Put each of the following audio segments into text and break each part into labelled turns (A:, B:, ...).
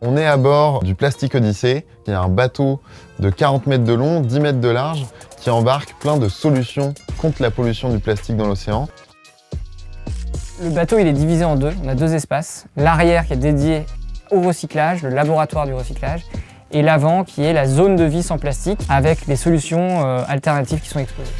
A: On est à bord du Plastic Odyssey, qui est un bateau de 40 mètres de long, 10 mètres de large, qui embarque plein de solutions contre la pollution du plastique dans l'océan.
B: Le bateau il est divisé en deux, on a deux espaces. L'arrière qui est dédié au recyclage, le laboratoire du recyclage, et l'avant qui est la zone de vie sans plastique avec les solutions alternatives qui sont exposées.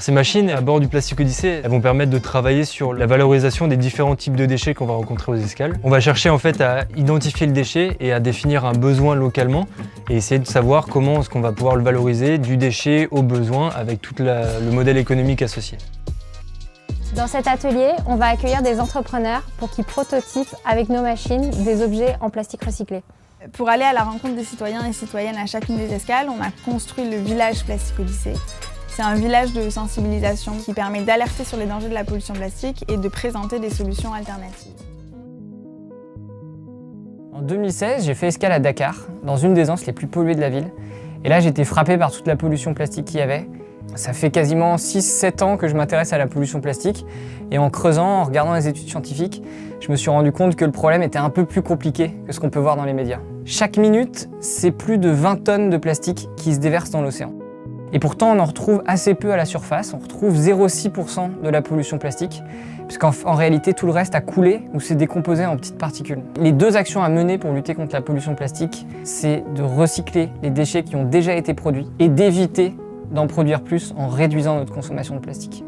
C: Ces machines à bord du Plastic Odyssey, elles vont permettre de travailler sur la valorisation des différents types de déchets qu'on va rencontrer aux escales. On va chercher en fait à identifier le déchet et à définir un besoin localement et essayer de savoir comment est-ce qu'on va pouvoir le valoriser du déchet au besoin avec tout le modèle économique associé.
D: Dans cet atelier, on va accueillir des entrepreneurs pour qu'ils prototypent avec nos machines des objets en plastique recyclé.
E: Pour aller à la rencontre des citoyens et citoyennes à chacune des escales, on a construit le village Plastic Odyssey. C'est un village de sensibilisation qui permet d'alerter sur les dangers de la pollution plastique et de présenter des solutions alternatives.
B: En 2016, j'ai fait escale à Dakar, dans une des anses les plus polluées de la ville. Et là, j'ai été frappé par toute la pollution plastique qu'il y avait. Ça fait quasiment 6-7 ans que je m'intéresse à la pollution plastique. Et en creusant, en regardant les études scientifiques, je me suis rendu compte que le problème était un peu plus compliqué que ce qu'on peut voir dans les médias. Chaque minute, c'est plus de 20 tonnes de plastique qui se déversent dans l'océan. Et pourtant, on en retrouve assez peu à la surface. On retrouve 0,6% de la pollution plastique, puisqu'en réalité, tout le reste a coulé ou s'est décomposé en petites particules. Les deux actions à mener pour lutter contre la pollution plastique, c'est de recycler les déchets qui ont déjà été produits et d'éviter d'en produire plus en réduisant notre consommation de plastique.